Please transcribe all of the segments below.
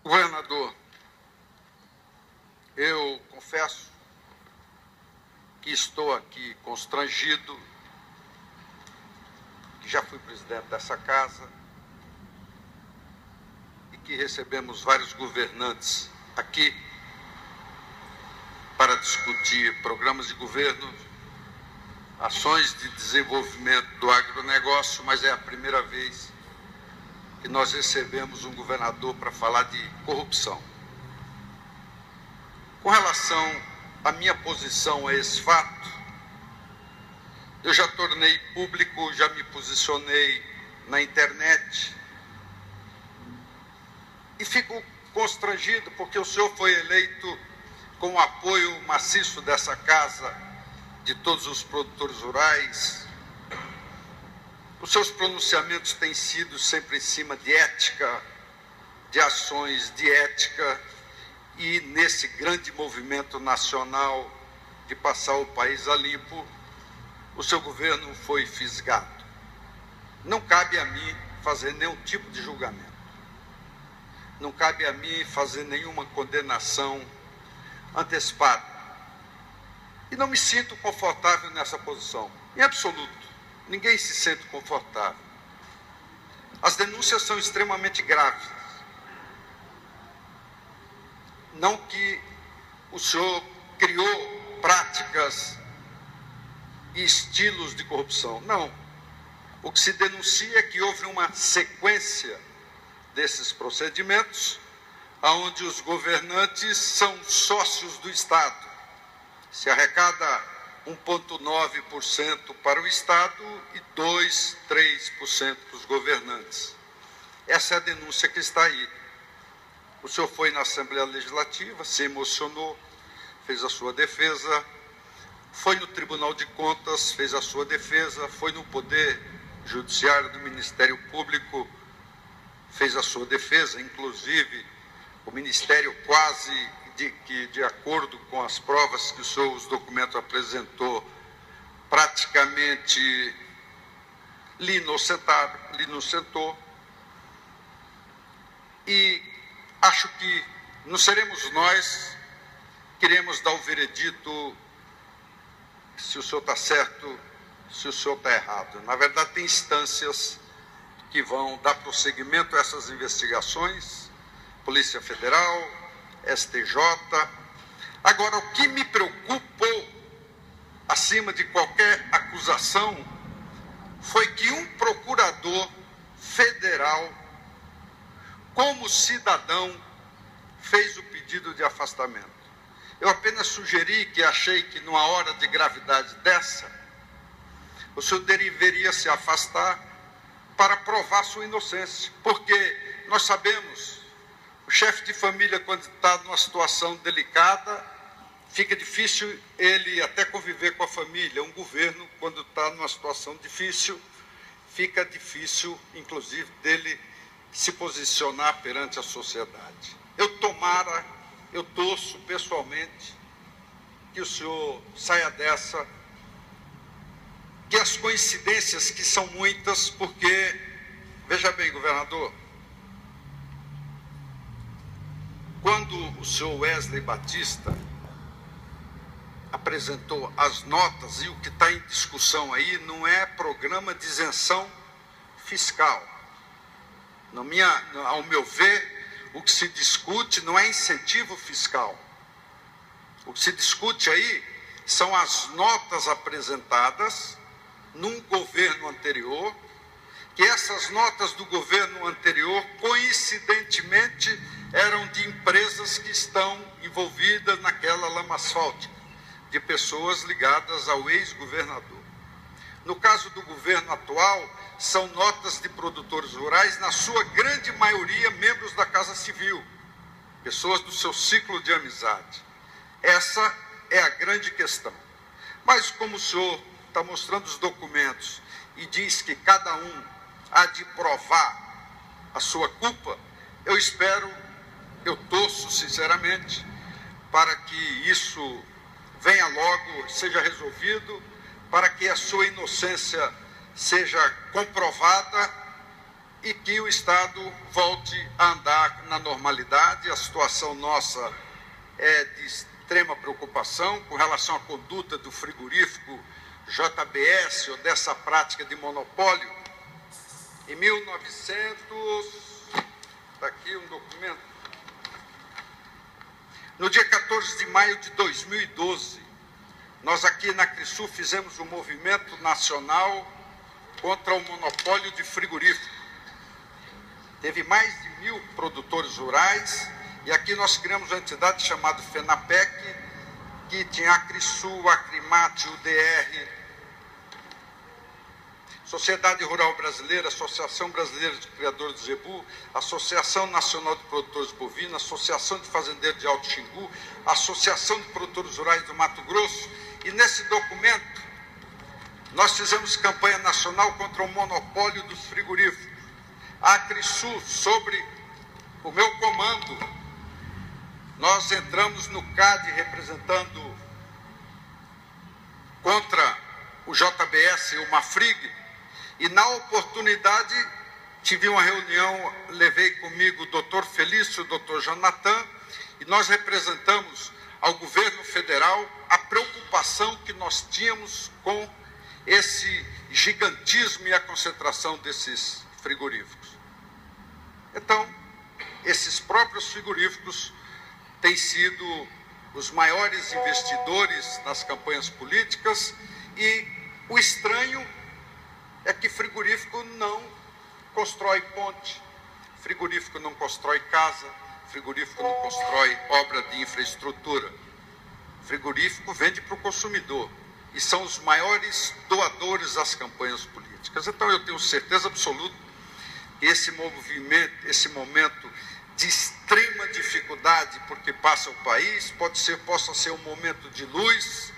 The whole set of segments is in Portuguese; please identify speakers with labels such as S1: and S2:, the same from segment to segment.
S1: Governador, eu confesso que estou aqui constrangido, que já fui presidente dessa casa e que recebemos vários governantes aqui para discutir programas de governo, ações de desenvolvimento do agronegócio, mas é a primeira vez que nós recebemos um governador para falar de corrupção. Com relação à minha posição a esse fato, eu já tornei público, já me posicionei na internet e fico constrangido porque o senhor foi eleito com o apoio maciço dessa casa, de todos os produtores rurais. Os seus pronunciamentos têm sido sempre em cima de ética, de ações de ética, e nesse grande movimento nacional de passar o país a limpo, o seu governo foi fisgado. Não cabe a mim fazer nenhum tipo de julgamento. Não cabe a mim fazer nenhuma condenação antecipada. E não me sinto confortável nessa posição, em absoluto. Ninguém se sente confortável. As denúncias são extremamente graves. Não que o senhor criou práticas e estilos de corrupção, não. O que se denuncia é que houve uma sequência desses procedimentos, onde os governantes são sócios do Estado. Se arrecada 1,9% para o Estado e 2%, 3% para os governantes. Essa é a denúncia que está aí. O senhor foi na Assembleia Legislativa, se emocionou, fez a sua defesa, foi no Tribunal de Contas, fez a sua defesa, foi no Poder Judiciário do Ministério Público, fez a sua defesa, inclusive o Ministério quase de acordo com as provas que os documentos apresentou, praticamente lhe inocentou. E acho que não seremos nós que iremos dar o veredito se o senhor está certo, se o senhor está errado. Na verdade, tem instâncias que vão dar prosseguimento a essas investigações, Polícia Federal, STJ. Agora, o que me preocupou, acima de qualquer acusação, foi que um procurador federal, como cidadão, fez o pedido de afastamento. Eu apenas sugeri que achei que, numa hora de gravidade dessa, o senhor deveria se afastar para provar sua inocência, porque nós sabemos, o chefe de família, quando está numa situação delicada, fica difícil ele até conviver com a família. Um governo, quando está numa situação difícil, fica difícil, inclusive, dele se posicionar perante a sociedade. Eu torço pessoalmente que o senhor saia dessa, que as coincidências, que são muitas, porque, veja bem, governador, quando o senhor Wesley Batista apresentou as notas, e o que está em discussão aí não é programa de isenção fiscal. Ao meu ver, o que se discute não é incentivo fiscal. O que se discute aí são as notas apresentadas num governo anterior, que essas notas do governo anterior, coincidentemente, eram de empresas que estão envolvidas naquela lama asfáltica, de pessoas ligadas ao ex-governador. No caso do governo atual, são notas de produtores rurais, na sua grande maioria, membros da Casa Civil, pessoas do seu ciclo de amizade. Essa é a grande questão. Mas como o senhor está mostrando os documentos e diz que cada um há de provar a sua culpa, eu torço sinceramente para que isso venha logo, seja resolvido, para que a sua inocência seja comprovada e que o Estado volte a andar na normalidade. A situação nossa é de extrema preocupação com relação à conduta do frigorífico JBS, ou dessa prática de monopólio. Em 1900, está aqui um documento, no dia 14 de maio de 2012, nós aqui na Crisul fizemos um movimento nacional contra o monopólio de frigorífico. Teve mais de 1000 produtores rurais, e aqui nós criamos uma entidade chamada FENAPEC, que tinha a Crisul, a Acrimate, o DR, Sociedade Rural Brasileira, Associação Brasileira de Criadores de Zebu, Associação Nacional de Produtores Bovinos, Associação de Fazendeiros de Alto Xingu, Associação de Produtores Rurais do Mato Grosso, e nesse documento nós fizemos campanha nacional contra o monopólio dos frigoríficos. A Crisul, sobre o meu comando, nós entramos no CAD representando contra o JBS e o Mafrig, e na oportunidade tive uma reunião, levei comigo o doutor Felício, o doutor Jonathan, e nós representamos ao governo federal a preocupação que nós tínhamos com esse gigantismo e a concentração desses frigoríficos. Então, esses próprios frigoríficos têm sido os maiores investidores nas campanhas políticas, e o estranho é que frigorífico não constrói ponte, frigorífico não constrói casa, frigorífico não constrói obra de infraestrutura. Frigorífico vende para o consumidor e são os maiores doadores das campanhas políticas. Então eu tenho certeza absoluta que esse movimento, esse momento de extrema dificuldade porque passa o país, possa ser um momento de luz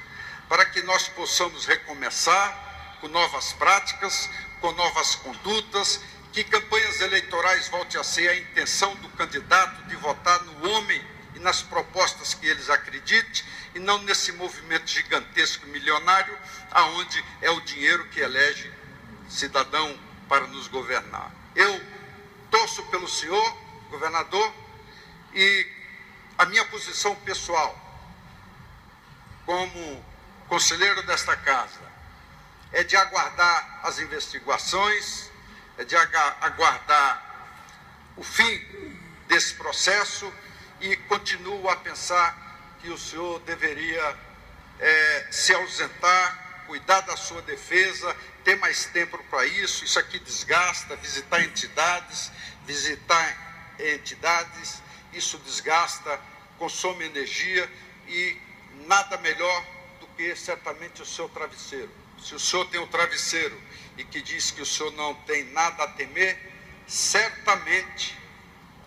S1: para que nós possamos recomeçar com novas práticas, com novas condutas, que campanhas eleitorais volte a ser a intenção do candidato de votar no homem e nas propostas que eles acreditem, e não nesse movimento gigantesco milionário, aonde é o dinheiro que elege cidadão para nos governar. Eu torço pelo senhor, governador, e a minha posição pessoal, como conselheiro desta casa, é de aguardar as investigações, é de aguardar o fim desse processo, e continuo a pensar que o senhor deveria se ausentar, cuidar da sua defesa, ter mais tempo para isso. Isso aqui desgasta, visitar entidades, isso desgasta, consome energia, e nada melhor do que certamente o seu travesseiro. Se o senhor tem um travesseiro e que diz que o senhor não tem nada a temer, certamente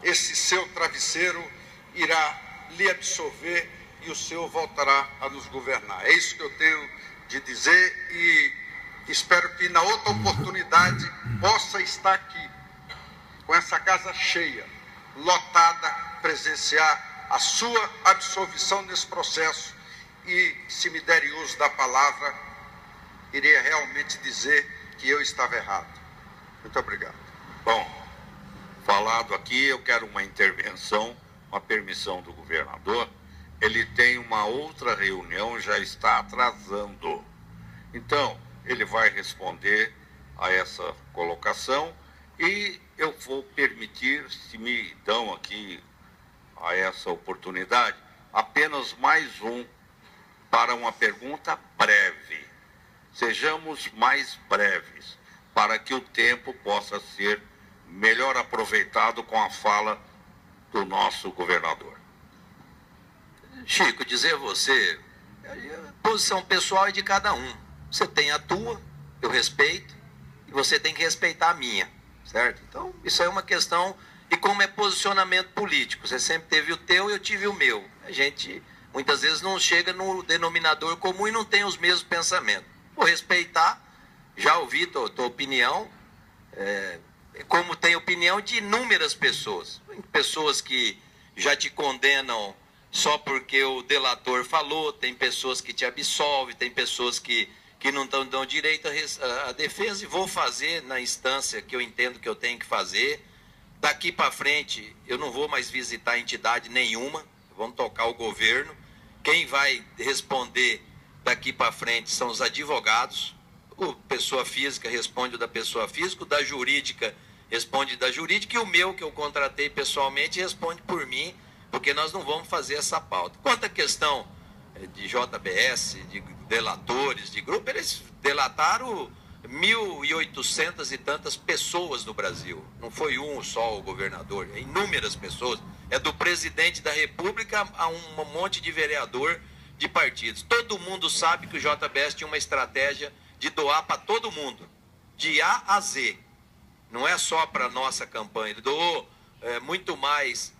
S1: esse seu travesseiro irá lhe absorver e o senhor voltará a nos governar. É isso que eu tenho de dizer, e espero que na outra oportunidade possa estar aqui, com essa casa cheia, lotada, presenciar a sua absolvição nesse processo, e, se me derem uso da palavra, iria realmente dizer que eu estava errado. Muito obrigado.
S2: Bom, falado aqui, eu quero uma intervenção, uma permissão do governador. Ele tem uma outra reunião, já está atrasando. Então, ele vai responder a essa colocação, e eu vou permitir, se me dão aqui a essa oportunidade, apenas mais um para uma pergunta breve. Sejamos mais breves, para que o tempo possa ser melhor aproveitado com a fala do nosso governador.
S3: Chico, dizer a você, a posição pessoal é de cada um. Você tem a tua, eu respeito, e você tem que respeitar a minha, certo? Então, isso é uma questão, e como é posicionamento político, você sempre teve o teu e eu tive o meu. A gente, muitas vezes, não chega no denominador comum e não tem os mesmos pensamentos. Vou respeitar, já ouvi tua opinião, como tem opinião de inúmeras pessoas. Pessoas que já te condenam só porque o delator falou, tem pessoas que te absolvem, tem pessoas que que não dão direito à defesa, e vou fazer na instância que eu entendo que eu tenho que fazer. Daqui para frente, eu não vou mais visitar entidade nenhuma, vamos tocar o governo. Quem vai responder daqui para frente são os advogados. O pessoa física responde o da pessoa física, o da jurídica responde da jurídica, e o meu, que eu contratei pessoalmente, responde por mim, porque nós não vamos fazer essa pauta. Quanto à questão de JBS, de delatores, de grupo, eles delataram 1.800 e tantas pessoas no Brasil. Não foi um só o governador, é inúmeras pessoas. É do presidente da República a um monte de vereador de partidos. Todo mundo sabe que o JBS tinha uma estratégia de doar para todo mundo, de A a Z. Não é só para a nossa campanha, ele doou muito mais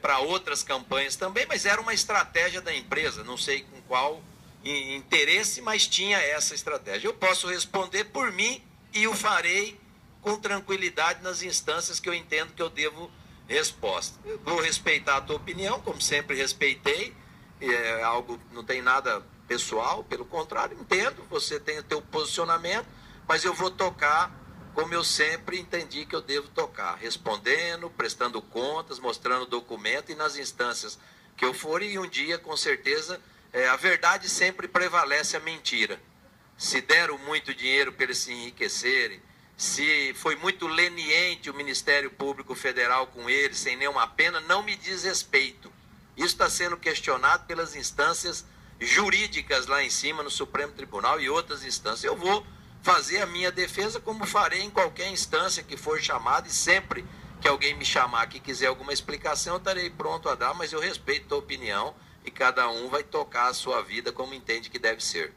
S3: para outras campanhas também, mas era uma estratégia da empresa, não sei com qual interesse, mas tinha essa estratégia. Eu posso responder por mim e o farei com tranquilidade nas instâncias que eu entendo que eu devo resposta. Eu vou respeitar a tua opinião, como sempre respeitei, algo, não tem nada pessoal, pelo contrário, entendo, você tem o teu posicionamento, mas eu vou tocar como eu sempre entendi que eu devo tocar, respondendo, prestando contas, mostrando documento, e nas instâncias que eu for, e um dia, com certeza, a verdade sempre prevalece a mentira. Se deram muito dinheiro para eles se enriquecerem, se foi muito leniente o Ministério Público Federal com eles, sem nenhuma pena, não me diz respeito. Isso está sendo questionado pelas instâncias jurídicas lá em cima, no Supremo Tribunal e outras instâncias. Eu vou fazer a minha defesa como farei em qualquer instância que for chamada, e sempre que alguém me chamar que quiser alguma explicação, eu estarei pronto a dar, mas eu respeito a tua opinião e cada um vai tocar a sua vida como entende que deve ser.